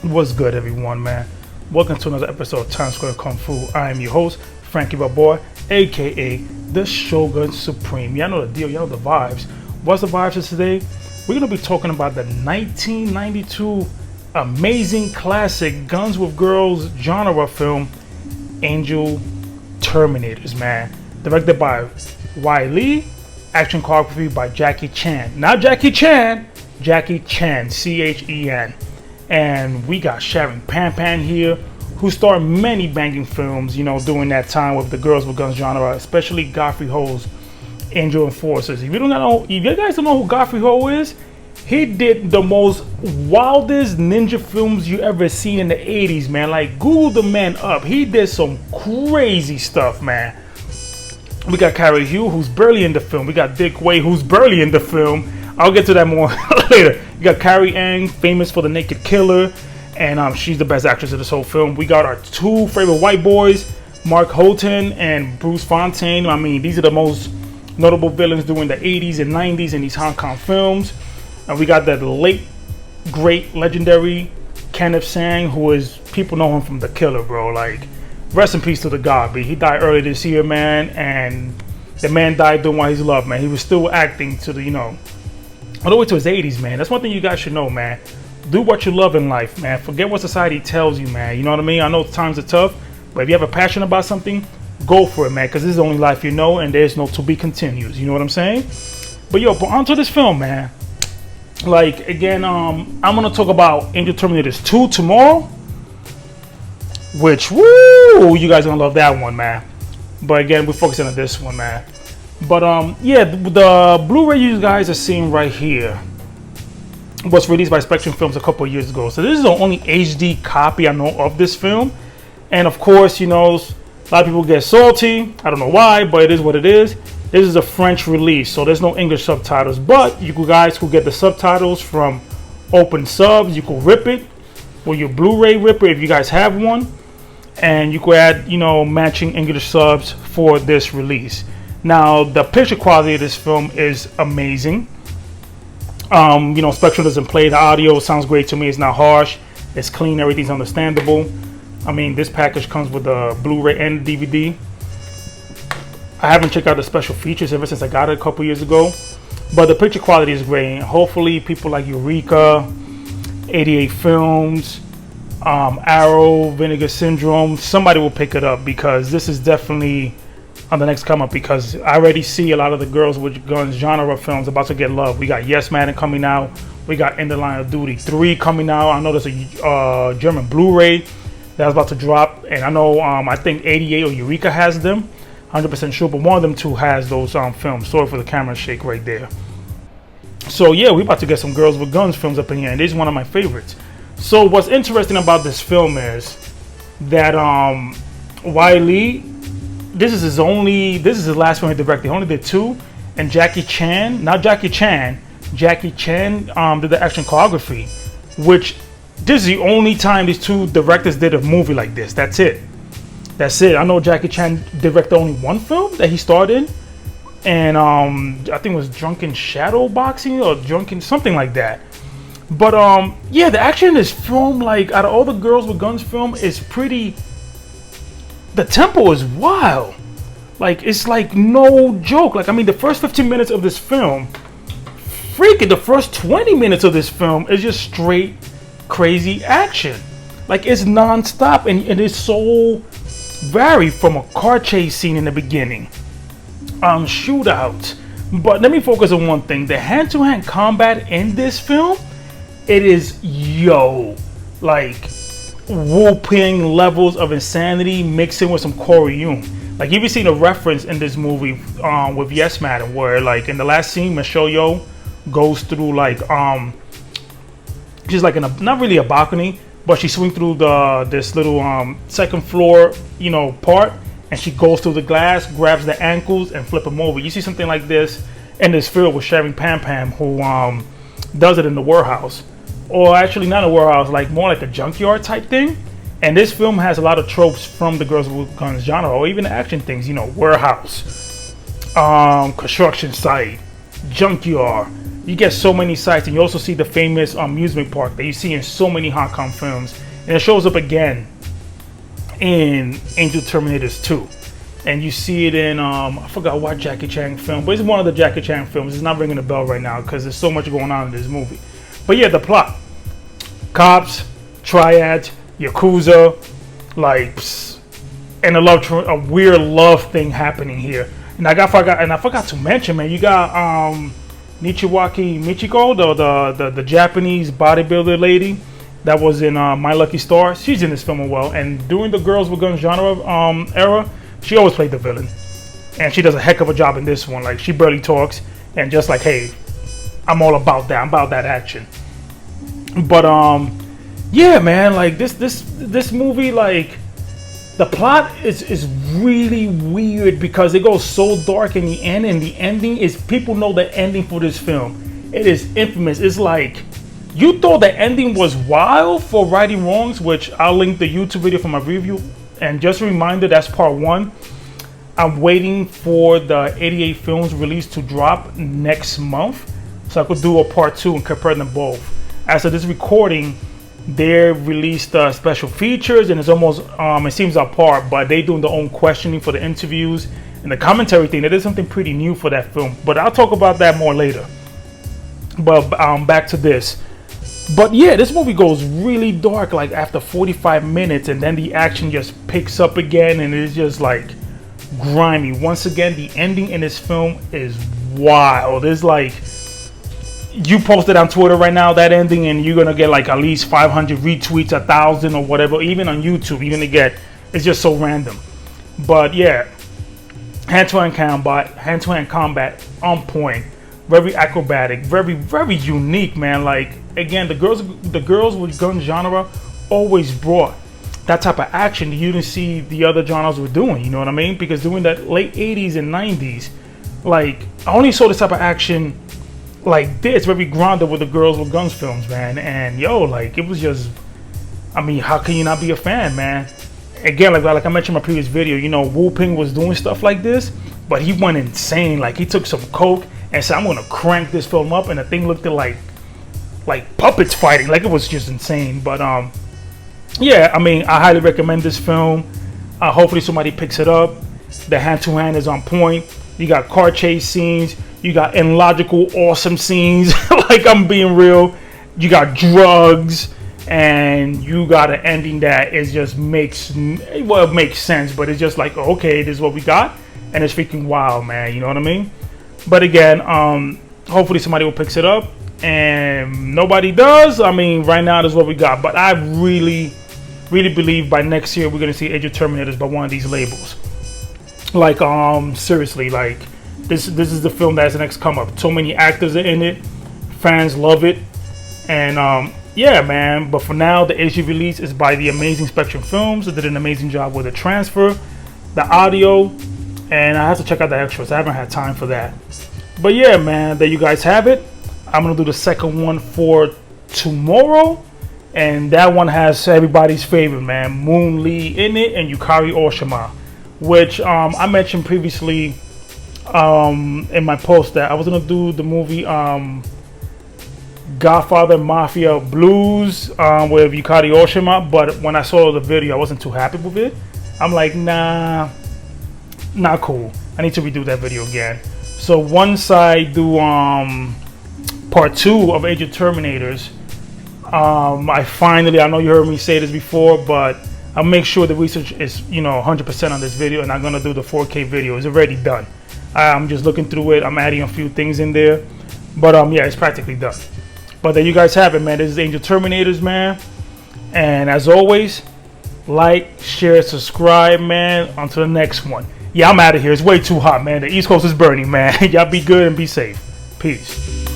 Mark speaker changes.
Speaker 1: What's good, everyone, man? Welcome to another episode of Times Square Kung Fu. I am your host, Frankie Boy, aka the Shogun Supreme. Y'all know the deal, y'all know the vibes. What's the vibes of today? We're gonna be talking about the 1992 amazing classic Guns with Girls genre film, Angel Terminators, man. Directed by Lee, action choreography by Jackie Chan. Not Jackie Chan, Jackie Chan, Chen. And we got Sharon Pan here, who starred many banging films, during that time with the Girls with Guns genre, especially Godfrey Ho's Angel Enforcers. If you guys don't know who Godfrey Ho is, he did the most wildest ninja films you ever seen in the 80s, man. Like, Google the man up. He did some crazy stuff, man. We got Carrie Hugh, who's barely in the film. We got Dick Wade, who's barely in the film. I'll get to that more later. You got Carrie Ang, famous for The Naked Killer, and she's the best actress of this whole film. We got our two favorite white boys, Mark Houghton and Bruce Fontaine. I mean, these are the most notable villains during the 80s and 90s in these Hong Kong films. And we got that late, great, legendary Kenneth Sang, who is, people know him from The Killer, bro. Like, rest in peace to the god, but he died early this year, man, and the man died doing what he's loved, man. He was still acting to the, all the way to his 80s, man. That's one thing you guys should know, man. Do what you love in life, man. Forget what society tells you, man. You know what I mean? I know times are tough, but if you have a passion about something, go for it, man, because this is the only life you know, and there's no to be continues. You know what I'm saying? But onto this film, man. Like, again, I'm gonna talk about Angel Terminators 2 tomorrow, which, woo, you guys are gonna love that one, man. But again, we're focusing on this one, man. But the Blu-ray you guys are seeing right here was released by Spectrum Films a couple of years ago. So this is the only HD copy I know of this film. And of course, a lot of people get salty. I don't know why, but it is what it is. This is a French release, so there's no English subtitles. But you guys could get the subtitles from Open Subs. You could rip it with your Blu-ray ripper if you guys have one. And you could add, matching English subs for this release. Now, the picture quality of this film is amazing. Spectrum doesn't play. The audio sounds great to me. It's not harsh. It's clean. Everything's understandable. I mean, this package comes with a Blu-ray and DVD. I haven't checked out the special features ever since I got it a couple years ago. But the picture quality is great. And hopefully, people like Eureka, 88 Films, Arrow, Vinegar Syndrome, somebody will pick it up, because this is definitely on the next come up, because I already see a lot of the Girls with Guns genre films about to get love. We got Yes Man coming out. We got In the Line of Duty 3 coming out. I know there's a German Blu-ray that's about to drop, and I know I think 88 or Eureka has them. 100% sure, but one of them two has those films. Sorry for the camera shake right there. So yeah, we're about to get some Girls with Guns films up in here, and this is one of my favorites. So what's interesting about this film is that Lee, this is his last film he directed. He only did two, and Jackie Chan did the action choreography, which this is the only time these two directors did a movie like this. That's it. I know Jackie Chan directed only one film that he starred in, and I think it was Drunken Shadow Boxing or Drunken something like that. But the action in this film, like, out of all the Girls with Guns film, is pretty. The tempo is wild. Like, it's like no joke. Like, I mean, the first 15 minutes of this film, freaking the first 20 minutes of this film is just straight crazy action. Like, it's non-stop, and it is so varied, from a car chase scene in the beginning, shootout. But let me focus on one thing. The hand-to-hand combat in this film, it is like whooping levels of insanity mixing with some Corey Yun. Like, you've seen a reference in this movie with Yes Man, where, like, in the last scene, Michelle Yeoh goes through, like, she's like in a, not really a balcony, but she swings through this little second floor, part, and she goes through the glass, grabs the ankles, and flip them over. You see something like this in this film with Sharon Pan, who does it in the warehouse. Or actually not a warehouse, like more like a junkyard type thing. And this film has a lot of tropes from the Girls with Guns genre, or even action things, warehouse, construction site, junkyard, You get so many sites, and you also see the famous amusement park that you see in so many Hong Kong films, and it shows up again in Angel Terminators 2. And you see it in, I forgot what Jackie Chan film, but it's one of the Jackie Chan films. It's not ringing a bell right now because there's so much going on in this movie. But yeah, the plot. Cops, triads, Yakuza, like, and a weird love thing happening here. And I forgot to mention, man, you got Nichiwaki Michiko, the Japanese bodybuilder lady that was in My Lucky Star. She's in this film as well. And during the Girls with Guns genre era, she always played the villain, and she does a heck of a job in this one. Like, she barely talks, and just like, hey, I'm all about that. I'm about that action. But yeah, man, like this movie, like, the plot is really weird because it goes so dark in the end, and the ending is, people know the ending for this film. It is infamous. It's like, you thought the ending was wild for Righting Wrongs, which I'll link the YouTube video for my review. And just a reminder, that's part 1. I'm waiting for the 88 films release to drop next month, so I could do a part 2 and compare them both. As of this recording, they released special features, and it's almost, it seems apart, but they doing their own questioning for the interviews and the commentary thing. They did something pretty new for that film, but I'll talk about that more later. But back to this. But yeah, this movie goes really dark like after 45 minutes, and then the action just picks up again, and it's just like grimy. Once again, the ending in this film is wild. It's like, you posted on Twitter right now that ending, and you're gonna get like at least 500 retweets, 1,000 or whatever. Even on YouTube, you're gonna get, it's just so random. But yeah, hand-to-hand combat on point. Very acrobatic, very unique, man. Like, again, the girls with gun genre always brought that type of action that you didn't see the other genres were doing. You know what I mean? Because during that late 80s and 90s, like, I only saw this type of action like this, very grounded with the Girls with Guns films, man. And yo, like, it was just, I mean, how can you not be a fan, man? Again, like I mentioned in my previous video, you know, Wu Ping was doing stuff like this, but he went insane. Like, he took some coke and said, I'm gonna crank this film up, and the thing looked like puppets fighting. Like, it was just insane. But yeah, I mean, I highly recommend this film. Hopefully somebody picks it up. The hand-to-hand is on point. You got car chase scenes. You got illogical, awesome scenes. Like, I'm being real. You got drugs, and you got an ending that is just makes, well, it makes sense, but it's just like, okay, this is what we got, and it's freaking wild, man. You know what I mean? But again, hopefully somebody will pick it up, and nobody does. I mean, right now, this is what we got. But I really believe by next year we're gonna see Angel Terminators by one of these labels. Like, seriously, like, this is the film that's the next come up. So many actors are in it, fans love it, and yeah, man. But for now, the Asia release is by the amazing Spectrum Films. They did an amazing job with the transfer, the audio, and I have to check out the extras. I haven't had time for that. But yeah, man, there you guys have it. I'm gonna do the second one for tomorrow, and that one has everybody's favorite, man, Moon Lee in it, and Yukari Oshima, which I mentioned previously in my post that I was gonna do the movie Godfather Mafia Blues with Yukari Oshima, but when I saw the video, I wasn't too happy with it. I'm like, nah, not cool. I need to redo that video again. So once I do part 2 of Angel Terminators, I know you heard me say this before, but I'll make sure the research is, you know, 100% on this video, and I'm gonna do the 4K video. It's already done. I'm just looking through it. I'm adding a few things in there, but yeah, it's practically done. But there you guys have it, man. This is Angel Terminators, man. And as always, like, share, subscribe, man. Until the next one. Yeah, I'm out of here. It's way too hot, man. The East Coast is burning, man. Y'all be good and be safe. Peace.